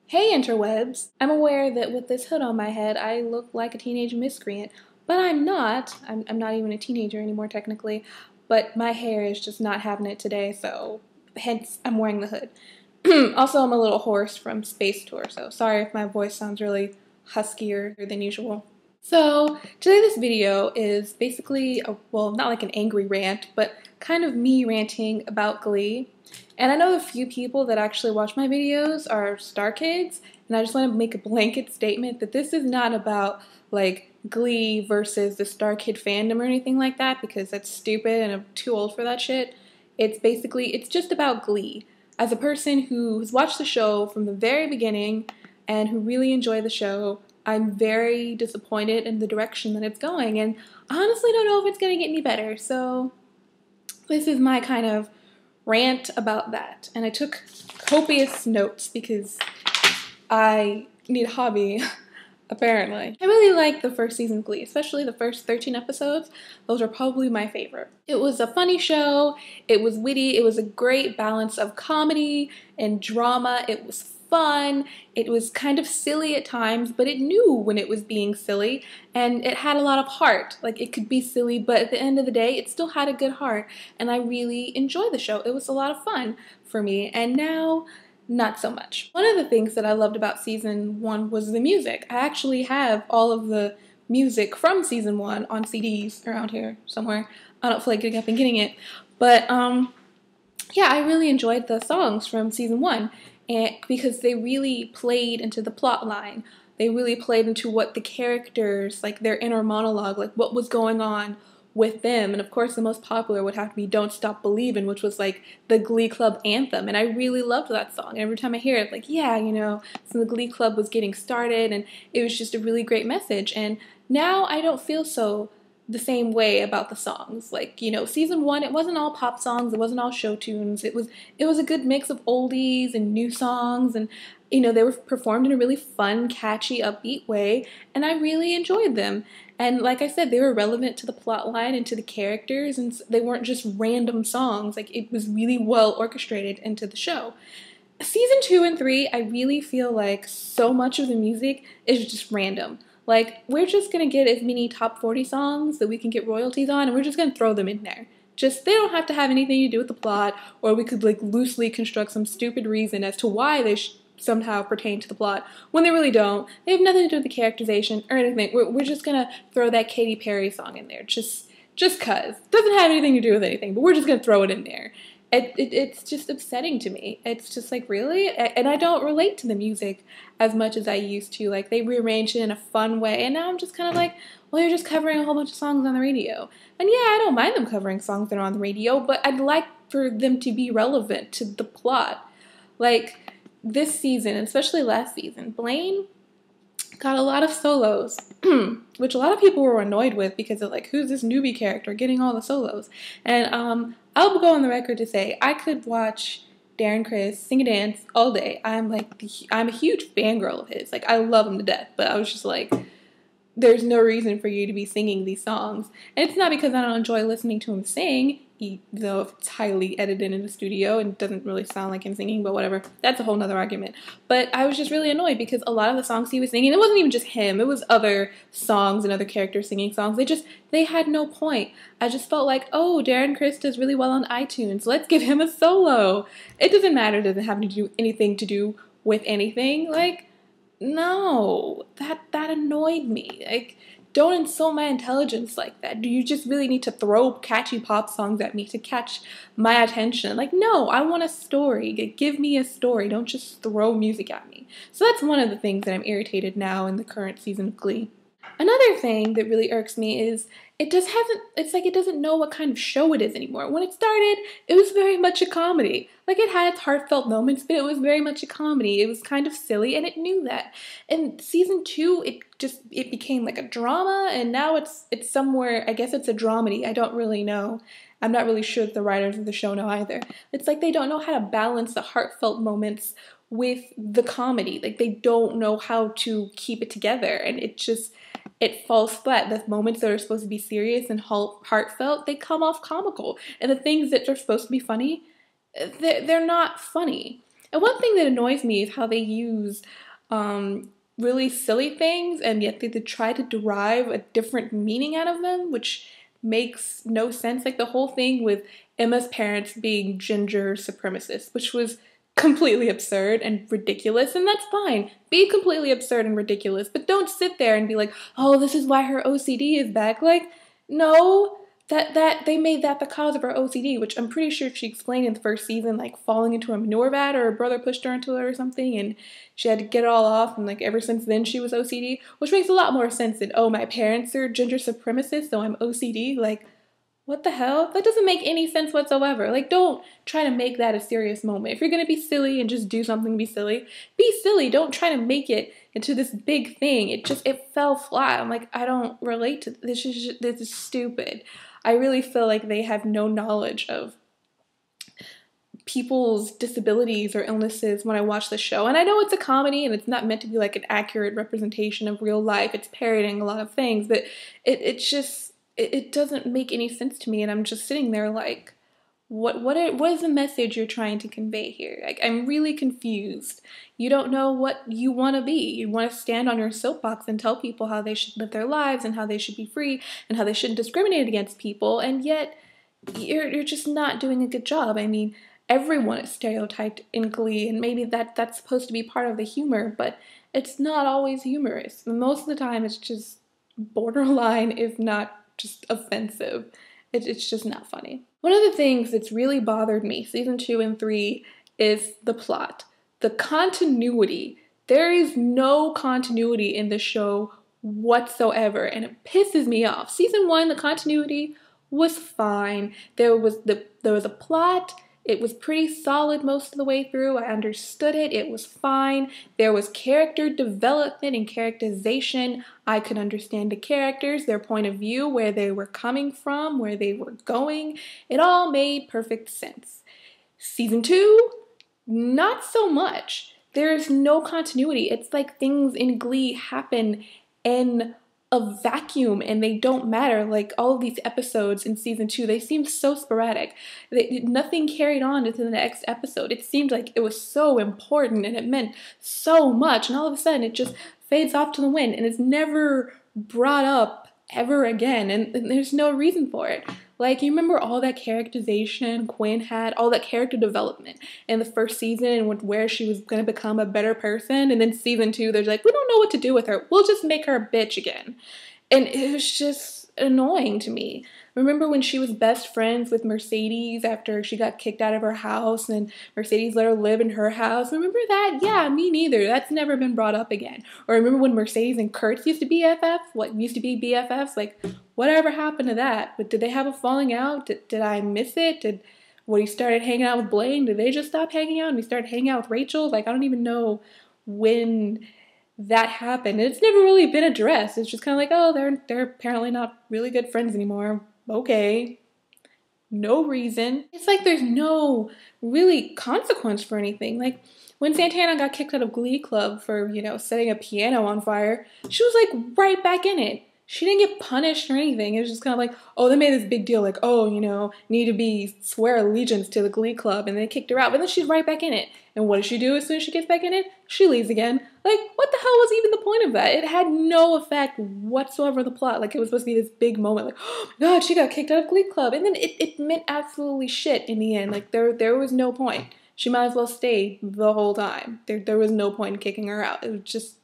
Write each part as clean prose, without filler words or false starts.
Hey interwebs! I'm aware that with this hood on my head I look like a teenage miscreant, but I'm not. I'm not even a teenager anymore technically, but my hair is just not having it today, so hence I'm wearing the hood. Also, I'm a little hoarse from Space Tour, so sorry if my voice sounds really huskier than usual. So today this video is basically, well, not like an angry rant, but kind of me ranting about Glee. And I know a few people that actually watch my videos are Star Kids, and I just want to make a blanket statement that this is not about like Glee versus the Star Kid fandom or anything like that, because that's stupid and I'm too old for that shit. It's just about Glee. As a person who has watched the show from the very beginning and who really enjoyed the show, I'm very disappointed in the direction that it's going, and I honestly don't know if it's going to get any better. So this is my kind of rant about that. And I took copious notes because I need a hobby, apparently. I really liked the first season of Glee, especially the first 13 episodes. Those are probably my favorite. It was a funny show, it was witty, it was a great balance of comedy and drama, it was fun, it was kind of silly at times, but it knew when it was being silly, and it had a lot of heart. Like, it could be silly, but at the end of the day, it still had a good heart, and I really enjoyed the show. It was a lot of fun for me, and now not so much. One of the things that I loved about season 1 was the music. I actually have all of the music from season 1 on CDs around here somewhere. I don't feel like getting up and getting it. But yeah, I really enjoyed the songs from season 1 because they really played into the plot line. They really played into what the characters, like their inner monologue, like what was going on with them. And of course the most popular would have to be Don't Stop Believin', which was like the Glee Club anthem, and I really loved that song. And every time I hear it, like, yeah, you know, so the Glee Club was getting started, and it was just a really great message. And now I don't feel so the same way about the songs. Like, you know, season 1, it wasn't all pop songs, it wasn't all show tunes, it was a good mix of oldies and new songs, and you know, they were performed in a really fun, catchy, upbeat way, and I really enjoyed them. And like I said, they were relevant to the plot line and to the characters, and they weren't just random songs. Like, it was really well orchestrated into the show. Season 2 and 3, I really feel like so much of the music is just random. Like, we're just gonna get as many top 40 songs that we can get royalties on, and we're just gonna throw them in there. Just, they don't have to have anything to do with the plot, or we could like loosely construct some stupid reason as to why they somehow pertain to the plot, when they really don't. They have nothing to do with the characterization or anything. We're just gonna throw that Katy Perry song in there, just cause. Doesn't have anything to do with anything, but we're just gonna throw it in there. It's just upsetting to me. It's just like, really? And I don't relate to the music as much as I used to. Like, they rearranged it in a fun way, and now I'm just kind of like, well, you're just covering a whole bunch of songs on the radio. And yeah, I don't mind them covering songs that are on the radio, but I'd like for them to be relevant to the plot. Like, this season, especially last season, Blaine got a lot of solos, which a lot of people were annoyed with because of like, who's this newbie character getting all the solos? And I'll go on the record to say I could watch Darren Criss sing and dance all day. I'm a huge fangirl of his. Like, I love him to death, but I was just like, there's no reason for you to be singing these songs. And it's not because I don't enjoy listening to him sing, though if it's highly edited in the studio and doesn't really sound like him singing, but whatever. That's a whole nother argument. But I was just really annoyed because a lot of the songs he was singing, it wasn't even just him, it was other songs and other characters singing songs. They had no point. I just felt like, oh, Darren Criss does really well on iTunes, let's give him a solo. It doesn't matter, it doesn't have to do anything to do with anything. Like, no, that annoyed me. Like, don't insult my intelligence like that. Do you just really need to throw catchy pop songs at me to catch my attention? Like, no, I want a story. Give me a story. Don't just throw music at me. So that's one of the things that I'm irritated now in the current season of Glee. Another thing that really irks me is it's like it doesn't know what kind of show it is anymore. When it started, it was very much a comedy. Like, it had its heartfelt moments, but it was very much a comedy. It was kind of silly, and it knew that. And season 2, it became like a drama, and now it's somewhere, I guess it's a dramedy. I don't really know. I'm not really sure if the writers of the show know either. It's like they don't know how to balance the heartfelt moments with the comedy. Like, they don't know how to keep it together, and it falls flat. The moments that are supposed to be serious and heartfelt, they come off comical. And the things that are supposed to be funny, they're not funny. And one thing that annoys me is how they use really silly things and yet they try to derive a different meaning out of them, which makes no sense. Like the whole thing with Emma's parents being ginger supremacists, which was completely absurd and ridiculous, and that's fine. Be completely absurd and ridiculous, but don't sit there and be like, oh, this is why her OCD is back. Like, no, that they made that the cause of her OCD, which I'm pretty sure she explained in the first season, like falling into a manure vat or her brother pushed her into it or something, and she had to get it all off, and like ever since then she was OCD, which makes a lot more sense than, oh, my parents are ginger supremacists, so I'm OCD. Like, what the hell? That doesn't make any sense whatsoever. Like, don't try to make that a serious moment. If you're gonna be silly and just do something to be silly, be silly. Don't try to make it into this big thing. It fell flat. I'm like, I don't relate to this. This is stupid. I really feel like they have no knowledge of people's disabilities or illnesses when I watch the show. And I know it's a comedy and it's not meant to be like an accurate representation of real life. It's parodying a lot of things, but it doesn't make any sense to me, and I'm just sitting there like, what is the message you're trying to convey here? Like, I'm really confused. You don't know what you want to be. You want to stand on your soapbox and tell people how they should live their lives and how they should be free and how they shouldn't discriminate against people, and yet you're just not doing a good job. I mean, everyone is stereotyped in Glee, and maybe that's supposed to be part of the humor, but it's not always humorous. Most of the time, it's just borderline, if not just offensive. It's just not funny. One of the things that's really bothered me, season 2 and 3, is the plot. The continuity. There is no continuity in the show whatsoever, and it pisses me off. Season 1, the continuity was fine. There was a plot. It was pretty solid most of the way through. I understood it. It was fine. There was character development and characterization. I could understand the characters, their point of view, where they were coming from, where they were going. It all made perfect sense. Season 2, not so much. There's no continuity. It's like things in Glee happen in a vacuum and they don't matter. Like all of these episodes in season 2, they seem so sporadic. Nothing carried on into the next episode. It seemed like it was so important and it meant so much, and all of a sudden it just fades off to the wind and it's never brought up ever again, and there's no reason for it. Like, you remember all that characterization Quinn had, all that character development in the first season and where she was going to become a better person, and then season 2, they're like, we don't know what to do with her. We'll just make her a bitch again. And it was just annoying to me. Remember when she was best friends with Mercedes after she got kicked out of her house and Mercedes let her live in her house? Remember that? Yeah, me neither. That's never been brought up again. Or remember when Mercedes and Kurtz used to be BFFs? Like, whatever happened to that? But did they have a falling out? Did I miss it? When he started hanging out with Blaine, did they just stop hanging out and he started hanging out with Rachel? Like, I don't even know when that happened. It's never really been addressed. It's just kind of like, oh, they're apparently not really good friends anymore. Okay. No reason. It's like there's no really consequence for anything. Like when Santana got kicked out of Glee Club for, setting a piano on fire, she was like right back in it. She didn't get punished or anything. It was just kind of like, oh, they made this big deal, like, oh, need to swear allegiance to the Glee Club, and they kicked her out, but then she's right back in it. And what does she do as soon as she gets back in it? She leaves again. Like, what the hell was even the point of that? It had no effect whatsoever on the plot. Like, it was supposed to be this big moment, like, oh my god, she got kicked out of Glee Club, and then it meant absolutely shit in the end. Like, there was no point. She might as well stay the whole time. There was no point in kicking her out. It was just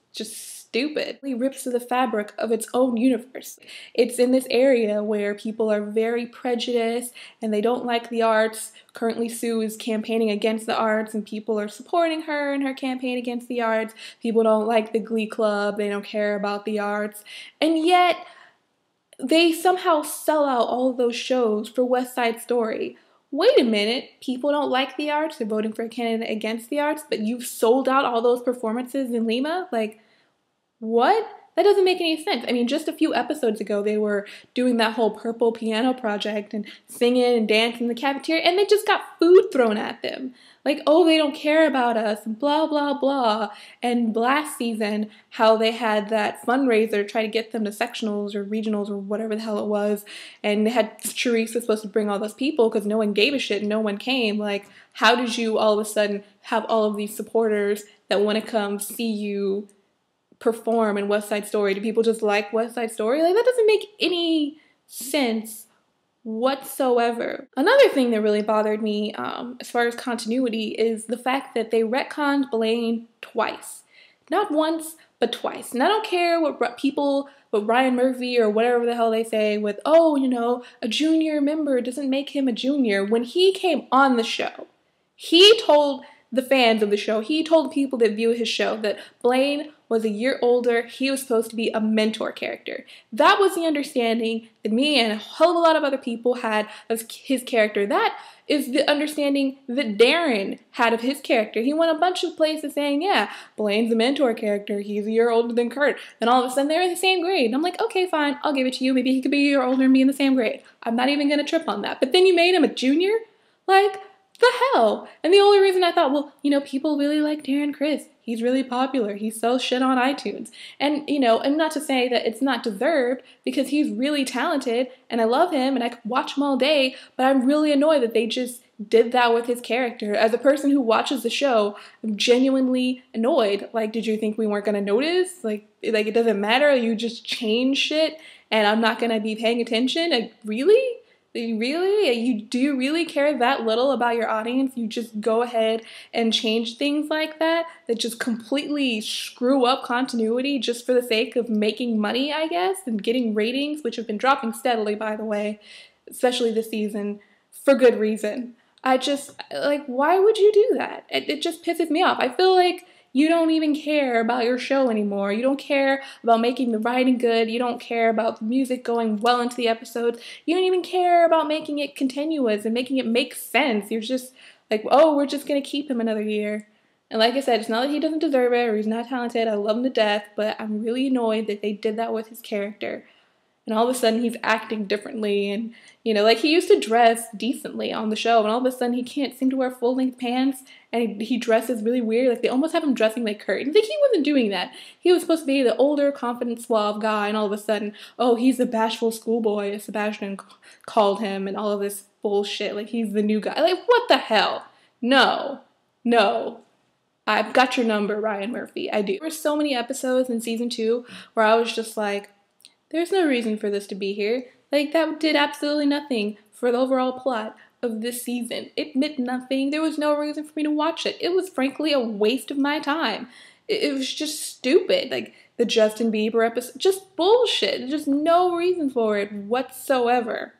stupid. It rips through the fabric of its own universe. It's in this area where people are very prejudiced and they don't like the arts. Currently, Sue is campaigning against the arts and people are supporting her in her campaign against the arts. People don't like the Glee Club. They don't care about the arts. And yet, they somehow sell out all of those shows for West Side Story. Wait a minute, people don't like the arts, they're voting for a candidate against the arts, but you've sold out all those performances in Lima? Like, what? That doesn't make any sense. I mean, just a few episodes ago, they were doing that whole purple piano project and singing and dancing in the cafeteria, and they just got food thrown at them. Like, oh, they don't care about us, blah, blah, blah. And last season, how they had that fundraiser try to get them to sectionals or regionals or whatever the hell it was, and they had Charisse was supposed to bring all those people because no one gave a shit and no one came. Like, how did you all of a sudden have all of these supporters that want to come see you perform in West Side Story? Do people just like West Side Story? Like, that doesn't make any sense whatsoever. Another thing that really bothered me as far as continuity is the fact that they retconned Blaine twice. Not once, but twice. And I don't care what Ryan Murphy or whatever the hell they say with, oh, you know, a junior member doesn't make him a junior. When he came on the show, he told the fans of the show, he told people that view his show that Blaine was a year older, he was supposed to be a mentor character. That was the understanding that me and a hell of a lot of other people had of his character. That is the understanding that Darren had of his character. He went a bunch of places saying, yeah, Blaine's a mentor character, he's a year older than Kurt. And all of a sudden they're in the same grade. And I'm like, okay, fine, I'll give it to you. Maybe he could be a year older and be in the same grade. I'm not even gonna trip on that. But then you made him a junior? Like, the hell? And the only reason I thought, well, you know, people really like Darren Criss. He's really popular. He sells shit on iTunes. And, you know, and not to say that it's not deserved, because he's really talented and I love him and I could watch him all day, but I'm really annoyed that they just did that with his character. As a person who watches the show, I'm genuinely annoyed. Like, did you think we weren't going to notice? Like it doesn't matter. You just change shit and I'm not going to be paying attention? Like, really? Really? Do you really care that little about your audience? You just go ahead and change things like that just completely screw up continuity just for the sake of making money, I guess, and getting ratings, which have been dropping steadily, by the way, especially this season, for good reason. I just, like, why would you do that? It just pisses me off. I feel like you don't even care about your show anymore. You don't care about making the writing good. You don't care about the music going well into the episodes. You don't even care about making it continuous and making it make sense. You're just like, oh, we're just going to keep him another year. And like I said, it's not that he doesn't deserve it or he's not talented. I love him to death, but I'm really annoyed that they did that with his character. And all of a sudden he's acting differently, and, you know, like, he used to dress decently on the show, and all of a sudden he can't seem to wear full-length pants, and he dresses really weird. Like, they almost have him dressing like Kurt. And like, he wasn't doing that. He was supposed to be the older, confident, suave guy, and all of a sudden, oh, he's a bashful schoolboy, as Sebastian called him, and all of this bullshit. Like, he's the new guy. Like, what the hell? No. I've got your number, Ryan Murphy. I do. There were so many episodes in season 2 where I was just like, there's no reason for this to be here. Like, that did absolutely nothing for the overall plot of this season. It meant nothing. There was no reason for me to watch it. It was frankly a waste of my time. It was just stupid. Like, the Justin Bieber episode, just bullshit. Just no reason for it whatsoever.